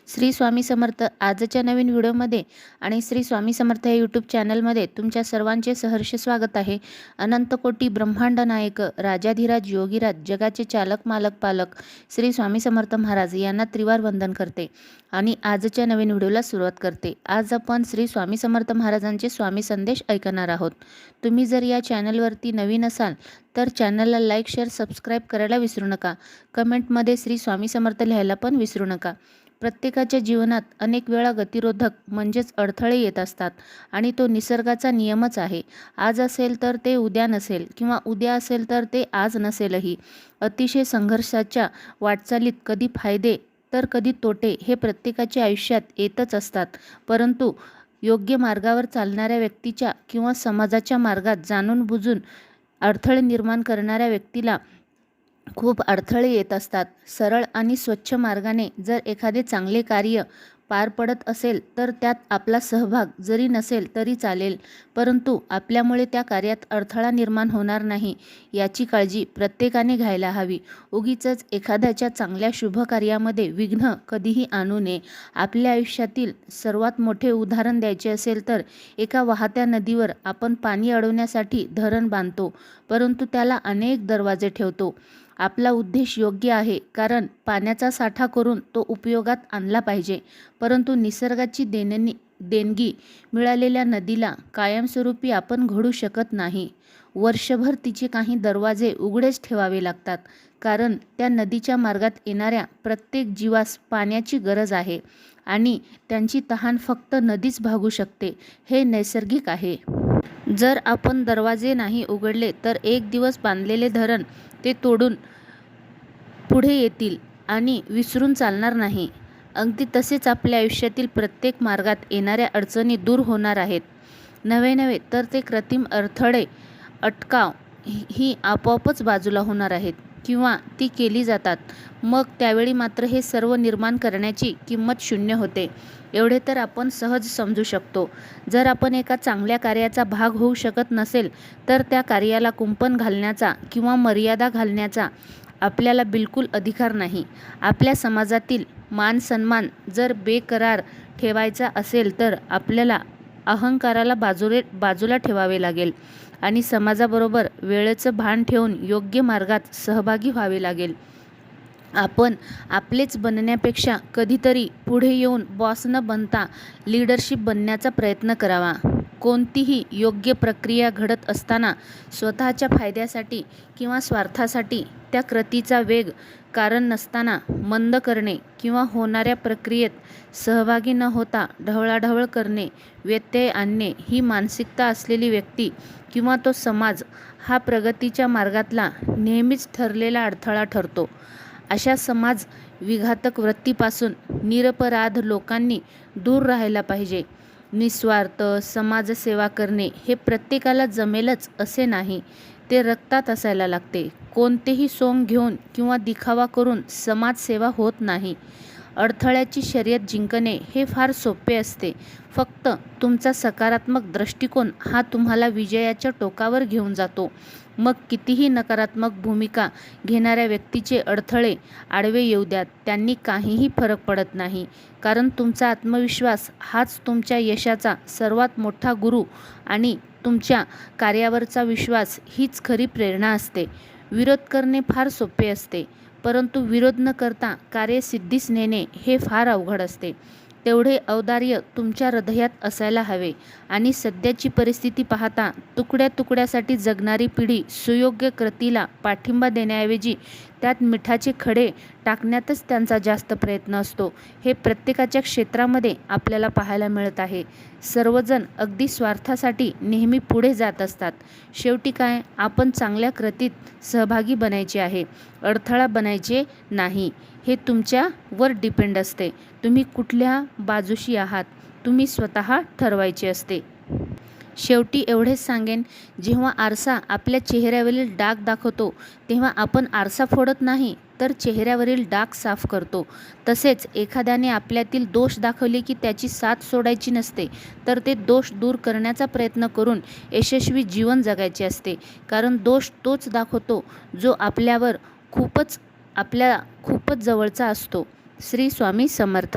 श्री स्वामी समर्थ. आजच्या नवीन व्हिडिओमध्ये आणि श्री स्वामी समर्थ या यूट्यूब चॅनलमध्ये तुमच्या सर्वांचे सहर्ष स्वागत आहे. अनंत कोटी ब्रह्मांड नायक राजाधिराज योगीराज जगाचे चालक मालक पालक श्री स्वामी समर्थ महाराज यांना त्रिवार वंदन करते आणि आजच्या नवीन व्हिडिओला सुरुवात करते. आज आपण श्री स्वामी समर्थ महाराजांचे स्वामी संदेश ऐकणार आहोत. तुम्ही जर या चॅनलवरती नवीन असाल तर चॅनलला लाईक शेअर सबस्क्राईब करायला विसरू नका. कमेंटमध्ये श्री स्वामी समर्थ लिहायला पण विसरू नका. प्रत्येकाच्या जीवनात अनेक वेळा गतिरोधक म्हणजेच अडथळे येत असतात आणि तो निसर्गाचा नियमच आहे. आज असेल तर ते उद्या नसेल किंवा उद्या असेल तर ते आज नसेलही. अतिशय संघर्षाच्या वाटचालीत कधी फायदे तर कधी तोटे हे प्रत्येकाच्या आयुष्यात येतच असतात. परंतु योग्य मार्गावर चालणाऱ्या व्यक्तीच्या किंवा समाजाच्या मार्गात जाणून बुजून अडथळे निर्माण करणाऱ्या व्यक्तीला खूप अडथळे येत असतात. सरळ आणि स्वच्छ मार्गाने जर एखादे चांगले कार्य पार पडत असेल तर त्यात आपला सहभाग जरी नसेल तरी चालेल, परंतु आपल्यामुळे त्या कार्यात अडथळा निर्माण होणार नाही याची काळजी प्रत्येकाने घ्यायला हवी. उगीचच एखाद्याच्या चांगल्या शुभ कार्यामध्ये विघ्न कधीही आणू नये. आपल्या आयुष्यातील सर्वात मोठे उदाहरण द्यायचे असेल तर एका वाहत्या नदीवर आपण पाणी अडवण्यासाठी धरण बांधतो, परंतु त्याला अनेक दरवाजे ठेवतो. आपला उद्देश योग्य आहे, कारण पाण्याचा साठा करून तो उपयोगात आणला पाहिजे, परंतु निसर्गाची देणगी मिळालेल्या नदीला कायमस्वरूपी आपण घडू शकत नाही. वर्षभर तिचे काही दरवाजे उघडेच ठेवावे लागतात, कारण त्या नदीच्या मार्गात येणाऱ्या प्रत्येक जीवास पाण्याची गरज आहे आणि त्यांची तहान फक्त नदीच भागू शकते. हे नैसर्गिक आहे. जर आपण दरवाजे नाही उघडले तर एक दिवस बांधलेले धरण ते तोडून पुढे येतील आणि विसरून चालणार नाही. अगदी तसेच आपल्या आयुष्यातील प्रत्येक मार्गात येणाऱ्या अडचणी दूर होणार आहेत. नव्हे तर ते कृत्रिम अडथळे अटकाव ही आपोआपच बाजूला होणार आहेत किंवा ती केली जातात. मग त्यावेळी मात्र हे सर्व निर्माण करण्याची किंमत शून्य होते. एवढे तर आपण सहज समजू शकतो. जर आपण एका चांगल्या कार्याचा भाग होऊ शकत नसेल तर त्या कार्याला कुंपण घालण्याचा किंवा मर्यादा घालण्याचा आपल्याला बिलकुल अधिकार नाही. आपल्या समाजातील मान सन्मान जर बेकरार ठेवायचा असेल तर आपल्याला अहंकाराला बाजूला ठेवावे लागेल आणि समाजाबरोबर वेळेचं भान ठेवून योग्य मार्गात सहभागी व्हावे लागेल. आपण आपलेच बनण्यापेक्षा कधीतरी पुढे येऊन बॉस न बनता लीडरशिप बनण्याचा प्रयत्न करावा. कोणतीही योग्य प्रक्रिया घडत असताना स्वतःच्या फायद्यासाठी किंवा स्वार्थासाठी त्या कृतीचा वेग कारण नसताना मंद करणे किंवा होणाऱ्या प्रक्रियेत सहभागी न होता ढवळाढवळ करणे, व्यत्यय आणणे ही मानसिकता असलेली व्यक्ती किंवा तो समाज हा प्रगतीच्या मार्गातला नेहमीच ठरलेला अडथळा ठरतो. अशा समाज विघातक वृत्तीपासून निरपराध लोकांनी दूर राहायला पाहिजे. निस्वार्थ समाजसेवा करणे हे प्रत्येकाला जमेलच असे नाही, ते रक्तात असायला लागते. कोणतेही सोंग घेऊन किंवा दिखावा करून समाजसेवा होत नाही. अडथळ्याची शर्यत जिंकणे हे फार सोपे असते. फक्त तुमचा सकारात्मक दृष्टिकोन हा तुम्हाला विजयाच्या टोकावर घेऊन जातो. मग कितीही नकारात्मक भूमिका घेणाऱ्या व्यक्तीचे अडथळे आडवे येऊ द्यात, त्यांनी काहीही फरक पडत नाही, कारण तुमचा आत्मविश्वास हाच तुमच्या यशाचा सर्वात मोठा गुरु आणि तुमच्या कार्यावरचा विश्वास हीच खरी प्रेरणा असते. विरोध करणे फार सोपे असते, परंतु विरोध न करता कार्य सिद्धीस नेणे हे फार अवघड असते. तेवढे औदार्य तुमच्या हृदयात असायला हवे आणि सध्याची परिस्थिती पाहता तुकड्या तुकड्यासाठी जगणारी पिढी सुयोग्य कृतीला पाठिंबा देण्याऐवजी त्यात मिठाचे खडे टाकण्यातच त्यांचा जास्त प्रयत्न असतो. हे प्रत्येकाच्या क्षेत्रामध्ये आपल्याला पाहायला मिळत आहे. सर्वजण अगदी स्वार्थासाठी नेहमी पुढे जात असतात. शेवटी काय, आपण चांगल्या कृतीत सहभागी बनायचे आहे, अडथळा बनायचे नाही. हे तुमच्यावर डिपेंड असते. तुम्ही कुठल्या बाजूशी आहात तुम्ही स्वतः ठरवायचे असते. शेवटी एवढेच सांगेन, जेव्हा आरसा आपल्या चेहऱ्यावरील डाग दाखवतो तेव्हा आपण आरसा फोडत नाही तर चेहऱ्यावरील डाग साफ करतो. तसेच एखाद्याने आपल्यातील दोष दाखवले की त्याची साथ सोडायची नसते, तर ते दोष दूर करण्याचा प्रयत्न करून यशस्वी जीवन जगायचे असते. कारण दोष तोच दाखवतो जो आपल्या खूपच जवळचा असतो. श्री स्वामी समर्थ.